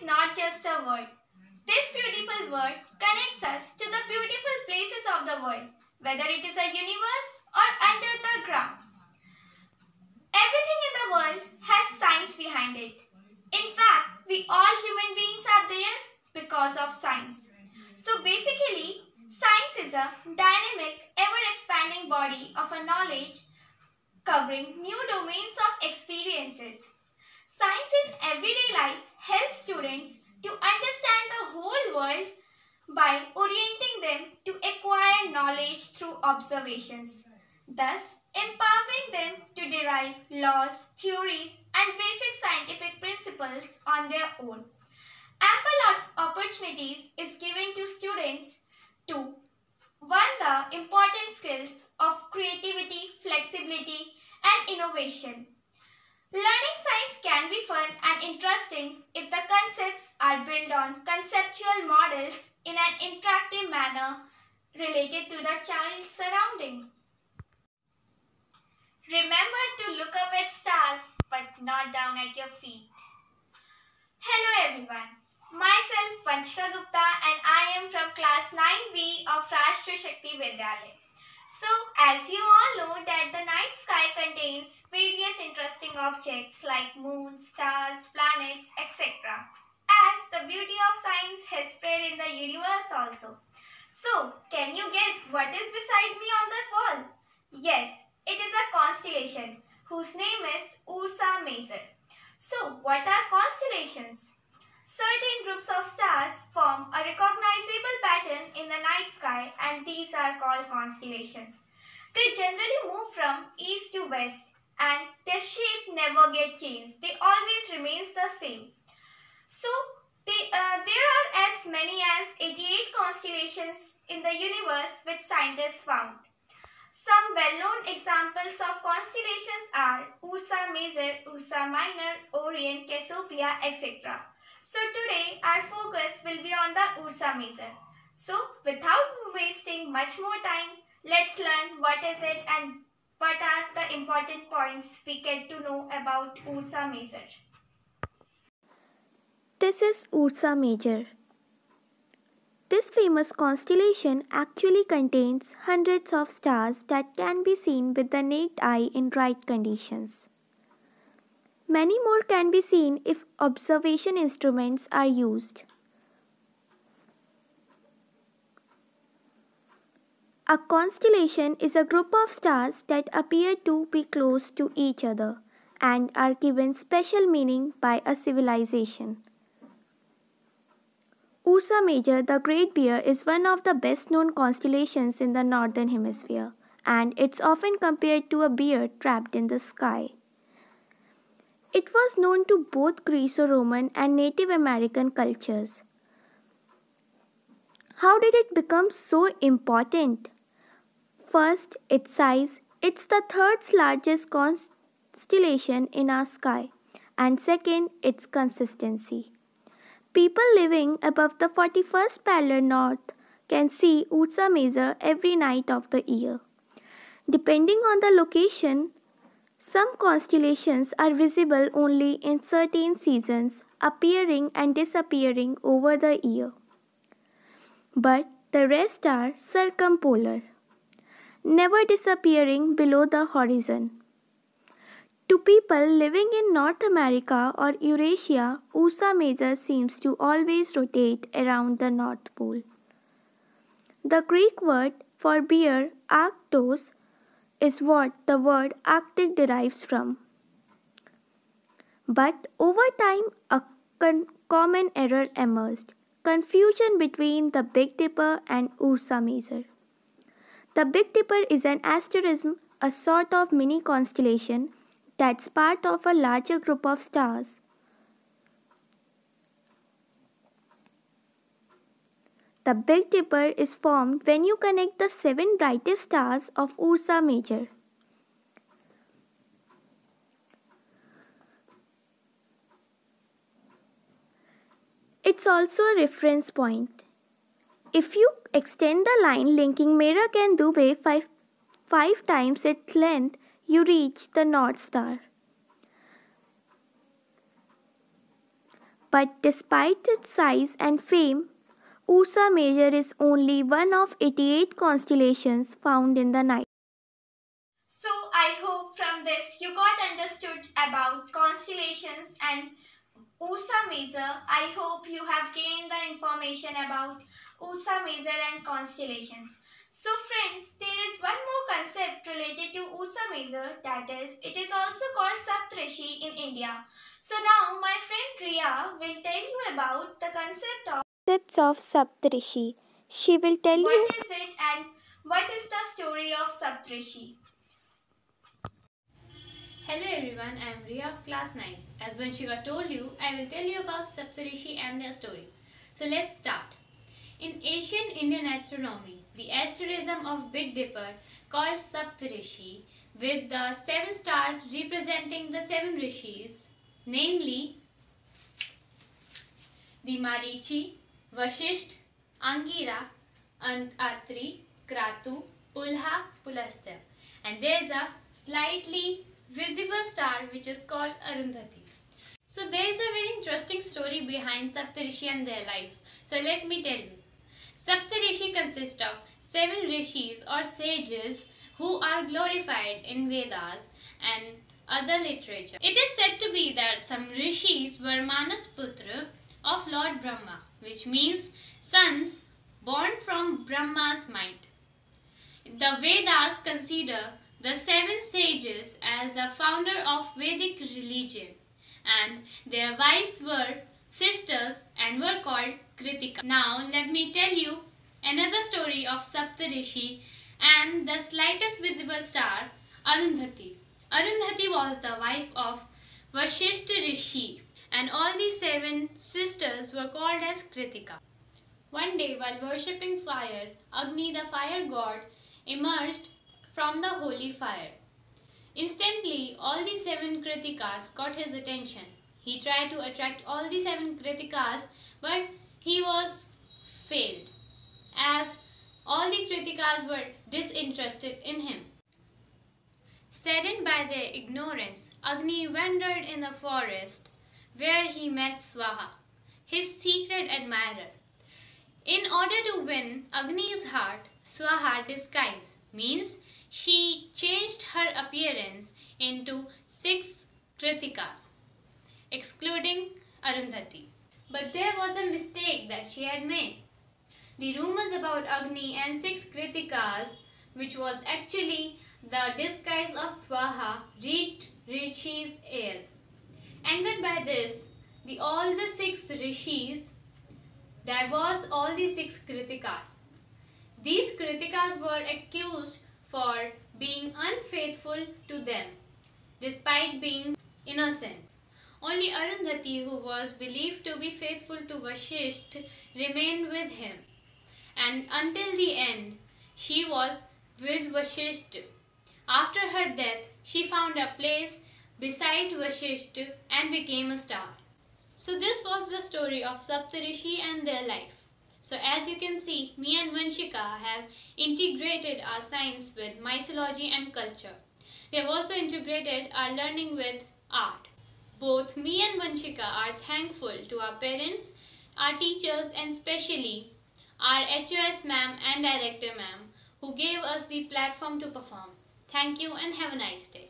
is not just a word. This beautiful word connects us to the beautiful places of the world, whether it is a universe or under the ground. Everything in the world has science behind it. In fact, we all human beings are there because of science. So basically, science is a dynamic, ever-expanding body of a knowledge covering new domains of experiences. Science in everyday life helps students to understand the whole world by orienting them to acquire knowledge through observations, thus empowering them to derive laws, theories, and basic scientific principles on their own. Ample opportunities is given to students to learn the important skills of creativity, flexibility, and innovation. Learning science can be fun and interesting if the concepts are built on conceptual models in an interactive manner related to the child's surrounding. Remember to look up at stars but not down at your feet. Hello everyone. Myself Vanshika Gupta and I am from class 9B of Rashtriya Shakti Vidyalaya. So, as you all know that the night sky contains various interesting objects like moons, stars, planets, etc. As the beauty of science has spread in the universe also. So, can you guess what is beside me on the wall? Yes, it is a constellation whose name is Ursa Major. So, what are constellations? Certain groups of stars form a recognizable pattern in the night sky and these are called constellations. They generally move from east to west and their shape never gets changed. They always remains the same. So, there are as many as 88 constellations in the universe which scientists found. Some well-known examples of constellations are Ursa Major, Ursa Minor, Orion, Cassiopeia, etc. So today our focus will be on the Ursa Major. So without wasting much more time, let's learn what is it and what are the important points we get to know about Ursa Major. This is Ursa Major. This famous constellation actually contains hundreds of stars that can be seen with the naked eye in right conditions. Many more can be seen if observation instruments are used. A constellation is a group of stars that appear to be close to each other and are given special meaning by a civilization. Ursa Major, the Great Bear, is one of the best-known constellations in the Northern Hemisphere, and it's often compared to a bear trapped in the sky. It was known to both Greco-Roman and Native American cultures. How did it become so important? First, its size. It's the third largest constellation in our sky. And second, its consistency. People living above the 41st parallel north can see Ursa Major every night of the year. Depending on the location, some constellations are visible only in certain seasons, appearing and disappearing over the year. But the rest are circumpolar, never disappearing below the horizon. To people living in North America or Eurasia, Ursa Major seems to always rotate around the North Pole. The Greek word for bear, Arctos, is what the word Arctic derives from. But over time, a common error emerged: confusion between the Big Dipper and Ursa Major. The Big Dipper is an asterism, a sort of mini constellation that's part of a larger group of stars. The Big Dipper is formed when you connect the 7 brightest stars of Ursa Major. It's also a reference point. If you extend the line linking Merak and Dubhe 5 times its length, you reach the North Star. But despite its size and fame, Ursa Major is only one of 88 constellations found in the night. So I hope from this you got understood about constellations and Ursa Major. I hope you have gained the information about Ursa Major and constellations. So friends, there is one more concept related to Ursa Major, that is, it is also called Saptarishi in India. So now my friend Riya will tell you about the Concepts of Saptarishi. She will tell you what is it and what is the story of Saptarishi. Hello everyone, I am Riya of class 9. As Vanshika told you, I will tell you about Saptarishi and their story. So let's start. In ancient Indian astronomy, the asterism of Big Dipper called Saptarishi, with the 7 stars representing the 7 rishis, namely the Marichi, Vashisht, Angira, Atri, Kratu, Pulha, Pulastya. And there is a slightly visible star which is called Arundhati. So there is a very interesting story behind Saptarishi and their lives. So let me tell you. Saptarishi consists of 7 rishis or sages who are glorified in Vedas and other literature. It is said to be that some rishis were Manasputra of Lord Brahma, which means sons born from Brahma's mind. The Vedas consider the 7 sages as the founder of Vedic religion, and their wives were sisters and were called Kritika. Now let me tell you another story of Saptarishi and the slightest visible star, Arundhati. Arundhati was the wife of Vashishtha Rishi, and all these 7 sisters were called as Kritika. One day, while worshipping fire, Agni, the fire god, emerged from the holy fire. Instantly, all the 7 Kritikas got his attention. He tried to attract all the 7 Kritikas, but he was failed, as all the Kritikas were disinterested in him. Saddened by their ignorance, Agni wandered in the forest, where he met Swaha, his secret admirer. In order to win Agni's heart, Swaha disguised, means she changed her appearance into 6 Kritikas, excluding Arundhati. But there was a mistake that she had made. The rumors about Agni and 6 Kritikas, which was actually the disguise of Swaha, reached Rishi's ears. Angered by this, all the 6 Rishis divorced all the 6 Kritikas. These Kritikas were accused for being unfaithful to them, despite being innocent. Only Arundhati, who was believed to be faithful to Vashisht, remained with him, and until the end, she was with Vashisht. After her death, she found a place beside Vashisht and became a star. So this was the story of Saptarishi and their life. So as you can see, me and Vanshika have integrated our science with mythology and culture. We have also integrated our learning with art. Both me and Vanshika are thankful to our parents, our teachers, and especially our HOS ma'am and director ma'am who gave us the platform to perform. Thank you and have a nice day.